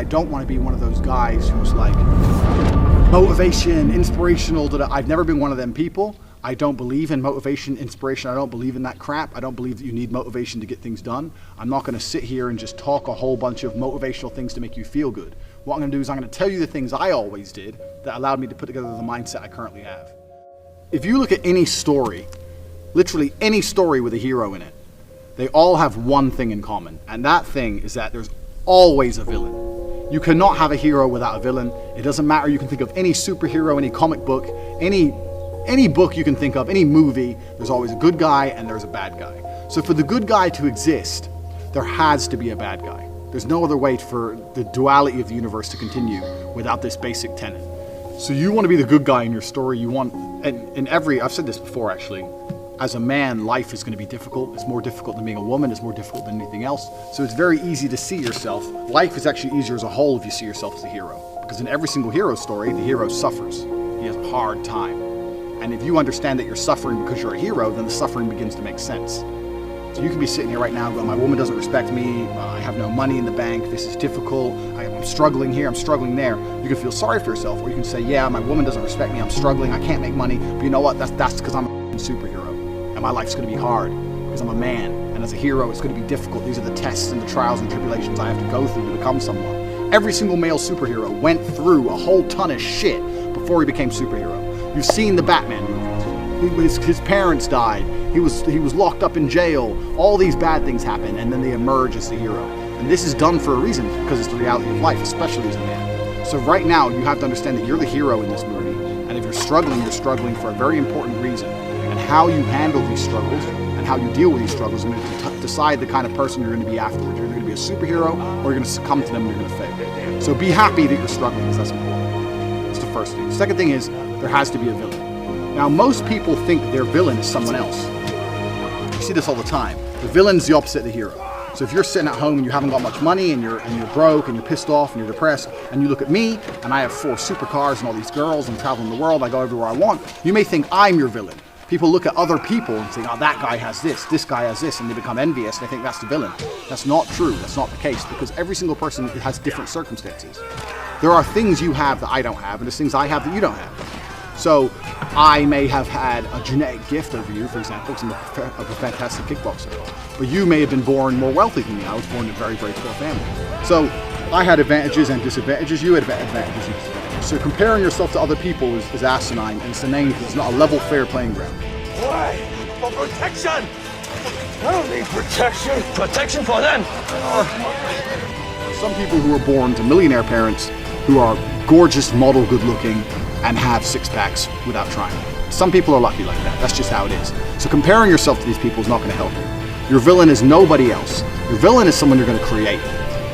I don't want to be one of those guys who's like motivation, inspirational. I've never been one of them people. I don't believe in motivation, inspiration. I don't believe in that crap. I don't believe that you need motivation to get things done. I'm not going to sit here and just talk a whole bunch of motivational things to make you feel good. What I'm going to do is I'm going to tell you the things I always did that allowed me to put together the mindset I currently have. If you look at any story, literally any story with a hero in it, they all have one thing in common, and that thing is that there's always a villain. You cannot have a hero without a villain. It doesn't matter. You can think of any superhero, any comic book, any book you can think of, any movie, there's always a good guy and there's a bad guy. So for the good guy to exist, there has to be a bad guy. There's no other way for the duality of the universe to continue without this basic tenet. So you want to be the good guy in your story. You want, and I've said this before actually, as a man, life is going to be difficult. It's more difficult than being a woman. It's more difficult than anything else. So it's very easy to see yourself. Life is actually easier as a whole if you see yourself as a hero. Because in every single hero story, the hero suffers. He has a hard time. And if you understand that you're suffering because you're a hero, then the suffering begins to make sense. So you can be sitting here right now going, my woman doesn't respect me, I have no money in the bank, this is difficult, I'm struggling here, I'm struggling there. You can feel sorry for yourself, or you can say, yeah, my woman doesn't respect me, I'm struggling, I can't make money, but you know what, that's because I'm a superhero. And my life's going to be hard because I'm a man, and as a hero it's going to be difficult. These are the tests and the trials and tribulations I have to go through to become someone. Every single male superhero went through a whole ton of shit before he became superhero. You've seen the Batman movies. His parents died. He was locked up in jail. All these bad things happen, and then they emerge as the hero. And this is done for a reason, because it's the reality of life, especially as a man. So right now, you have to understand that you're the hero in this movie, and if you're struggling for a very important reason. And how you handle these struggles and how you deal with these struggles is going to decide the kind of person you're going to be afterwards. You're going to be a superhero, or you're going to succumb to them and you're going to fail. So be happy that you're struggling, because that's important. That's the first thing. The second thing is, there has to be a villain. Now, most people think their villain is someone else. You see this all the time. The villain's the opposite of the hero. So if you're sitting at home and you haven't got much money and you're broke and you're pissed off and you're depressed, and you look at me and I have 4 supercars and all these girls and traveling the world, I go everywhere I want, you may think I'm your villain. People look at other people and say, oh, that guy has this guy has this, and they become envious and they think that's the villain. That's not true. That's not the case, because every single person has different circumstances. There are things you have that I don't have, and there's things I have that you don't have. So I may have had a genetic gift over you, for example, because I'm a fantastic kickboxer. But you may have been born more wealthy than me. I was born in a very, very poor family. So I had advantages and disadvantages. You had advantages and disadvantages. So comparing yourself to other people is asinine, and it's inane because it's not a level, fair playing ground. Why? For protection! I don't need protection. Protection for them! Some people who are born to millionaire parents who are gorgeous, model, good looking, and have 6-packs without trying. Some people are lucky like that. That's just how it is. So comparing yourself to these people is not going to help you. Your villain is nobody else. Your villain is someone you're going to create.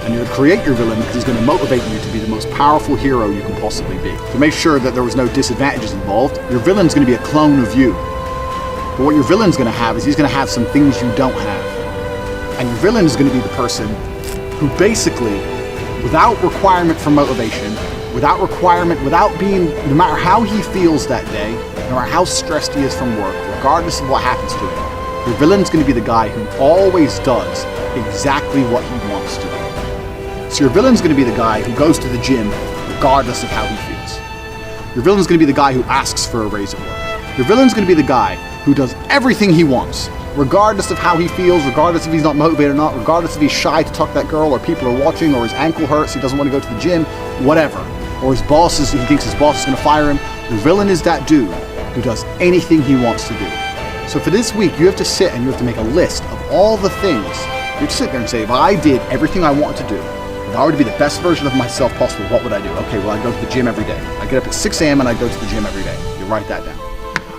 And you're going to create your villain because he's going to motivate you to be the most powerful hero you can possibly be. To make sure that there was no disadvantages involved, your villain's going to be a clone of you. But what your villain's going to have is he's going to have some things you don't have. And your villain is going to be the person who basically, without requirement for motivation, without being, no matter how he feels that day, no matter how stressed he is from work, regardless of what happens to him, your villain's going to be the guy who always does exactly what he wants to do. So your villain's going to be the guy who goes to the gym regardless of how he feels. Your villain's going to be the guy who asks for a raise at work. Your villain's going to be the guy who does everything he wants, regardless of how he feels, regardless if he's not motivated or not, regardless if he's shy to talk to that girl, or people are watching, or his ankle hurts, he doesn't want to go to the gym, whatever. Or he thinks his boss is going to fire him. Your villain is that dude who does anything he wants to do. So for this week, you have to sit and you have to make a list of all the things. You have to sit there and say, if I did everything I wanted to do, if I were to be the best version of myself possible, what would I do? Okay, well, I'd go to the gym every day. I'd get up at 6 a.m. and I'd go to the gym every day. You write that down.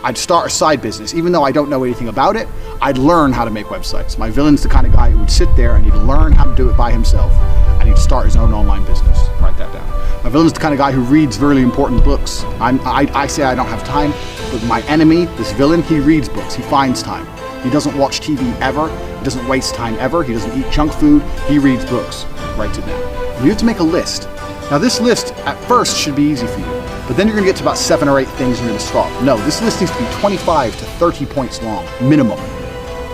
I'd start a side business. Even though I don't know anything about it, I'd learn how to make websites. My villain's the kind of guy who would sit there and he'd learn how to do it by himself, and he'd start his own online business. Write that down. My villain's the kind of guy who reads really important books. I say I don't have time, but my enemy, this villain, he reads books. He finds time. He doesn't watch TV ever. He doesn't waste time ever. He doesn't eat junk food. He reads books. Writes it down. And you have to make a list. Now this list at first should be easy for you, but then you're going to get to about 7 or 8 things and you're going to stop. No, this list needs to be 25 to 30 points long, minimum.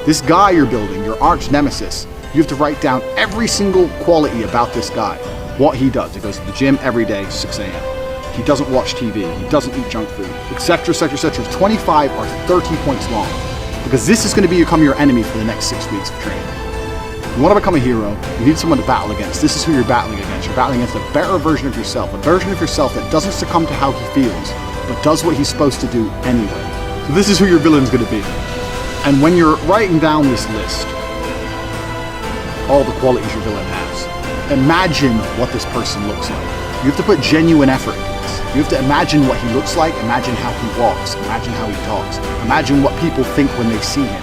This guy you're building, your arch nemesis, you have to write down every single quality about this guy. what he does. He goes to the gym every day, 6 a.m. He doesn't watch TV. He doesn't eat junk food, etc., etc., etc. 25 or 30 points long. Because this is going to become your enemy for the next 6 weeks of training. You want to become a hero, you need someone to battle against. This is who you're battling against. You're battling against a better version of yourself, a version of yourself that doesn't succumb to how he feels, but does what he's supposed to do anyway. So this is who your villain's going to be. And when you're writing down this list, all the qualities your villain has, imagine what this person looks like. You have to put genuine effort into this. You have to imagine what he looks like, imagine how he walks, imagine how he talks, imagine what people think when they see him.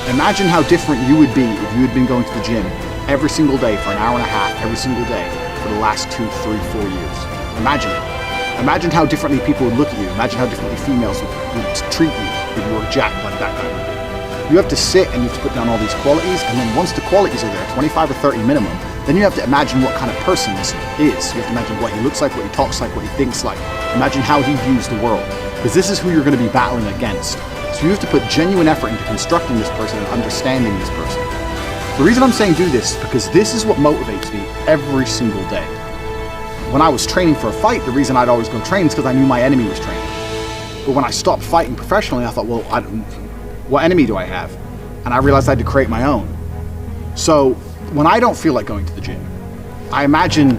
Imagine how different you would be if you had been going to the gym every single day for an hour and a half every single day for the last 2, 3, 4 years. Imagine it. Imagine how differently people would look at you. Imagine how differently females would treat you if you were jacked like that guy would be. You have to sit and you have to put down all these qualities, and then once the qualities are there, 25 or 30 minimum, then you have to imagine what kind of person this is. You have to imagine what he looks like, what he talks like, what he thinks like. Imagine how he views the world. Because this is who you're going to be battling against. So you have to put genuine effort into constructing this person and understanding this person. The reason I'm saying do this is because this is what motivates me every single day. When I was training for a fight, the reason I'd always go train is because I knew my enemy was training. But when I stopped fighting professionally, I thought, well, what enemy do I have? And I realized I had to create my own. So when I don't feel like going to the gym, I imagine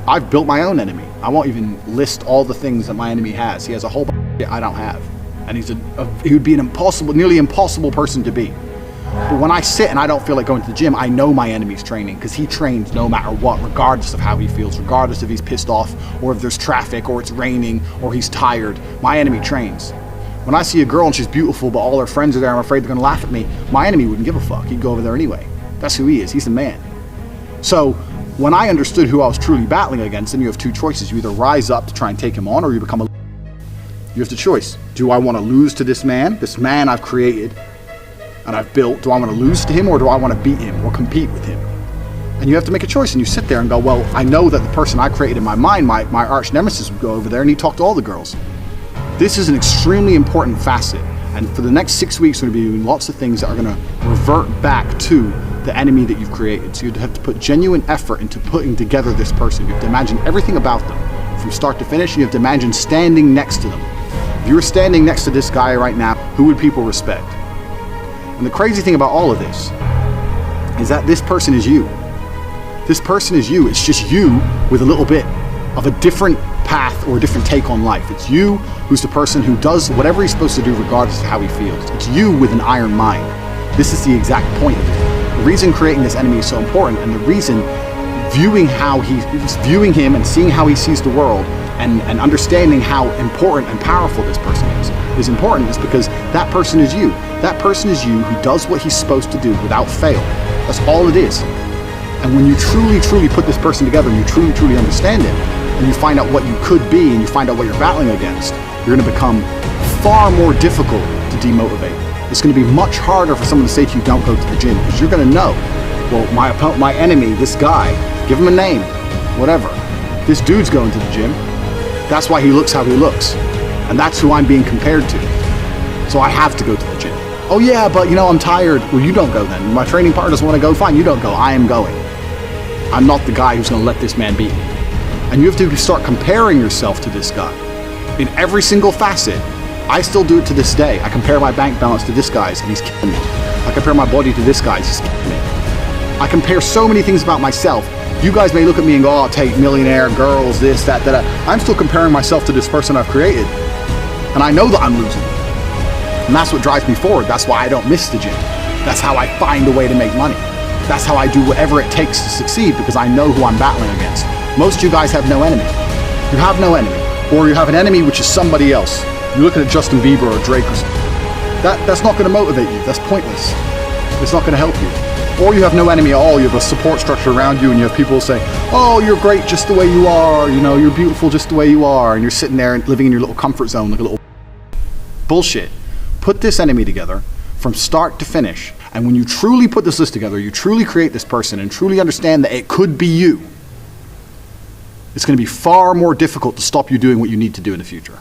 I've built my own enemy. I won't even list all the things that my enemy has. He has a whole bunch of shit I don't have. And he would be an nearly impossible person to beat. But when I sit and I don't feel like going to the gym, I know my enemy's training because he trains no matter what, regardless of how he feels, regardless if he's pissed off or if there's traffic or it's raining or he's tired. My enemy trains. When I see a girl and she's beautiful but all her friends are there, I'm afraid they're going to laugh at me, my enemy wouldn't give a fuck. He'd go over there anyway. That's who he is. He's the man. So when I understood who I was truly battling against, then you have two choices. You either rise up to try and take him on, or you become a... You have the choice. Do I want to lose to this man I've created and I've built? Do I want to lose to him, or do I want to beat him or compete with him? And you have to make a choice, and you sit there and go, well, I know that the person I created in my mind, my arch nemesis, would go over there and he'd talk to all the girls. This is an extremely important facet, and for the next 6 weeks we're going to be doing lots of things that are going to revert back to the enemy that you've created. So you have to put genuine effort into putting together this person. You have to imagine everything about them from start to finish, and you have to imagine standing next to them. If you were standing next to this guy right now, who would people respect? And the crazy thing about all of this is that this person is you. This person is you. It's just you with a little bit of a different path or a different take on life. It's you who's the person who does whatever he's supposed to do regardless of how he feels. It's you with an iron mind. This is the exact point of it. The reason creating this enemy is so important, and the reason viewing him and seeing how he sees the world and understanding how important and powerful this person is important, is because that person is you. That person is you who does what he's supposed to do without fail. That's all it is. And when you truly, truly put this person together and you truly, truly understand it, and you find out what you could be and you find out what you're battling against, you're going to become far more difficult to demotivate. It's going to be much harder for someone to say to you, don't go to the gym, because you're going to know, well, my enemy, this guy, give him a name, whatever. This dude's going to the gym. That's why he looks how he looks. And that's who I'm being compared to. So I have to go to the gym. Oh yeah, but I'm tired. Well, you don't go then. My training partner doesn't want to go, fine, you don't go. I am going. I'm not the guy who's going to let this man beat me. And you have to start comparing yourself to this guy. In every single facet. I still do it to this day. I compare my bank balance to this guy's and he's killing me. I compare my body to this guy's, he's killing me. I compare so many things about myself. You guys may look at me and go, oh, Tate, millionaire, girls, this, that, that. I'm still comparing myself to this person I've created. And I know that I'm losing. And that's what drives me forward. That's why I don't miss the gym. That's how I find a way to make money. That's how I do whatever it takes to succeed, because I know who I'm battling against. Most of you guys have no enemy. You have no enemy. Or you have an enemy which is somebody else. You're looking at Justin Bieber or Drake or something. That's not going to motivate you. That's pointless. It's not going to help you. Or you have no enemy at all. You have a support structure around you, and you have people say, oh, you're great just the way you are. You're beautiful just the way you are. And you're sitting there and living in your little comfort zone like a little bullshit. Put this enemy together from start to finish. And when you truly put this list together, you truly create this person and truly understand that it could be you, it's going to be far more difficult to stop you doing what you need to do in the future.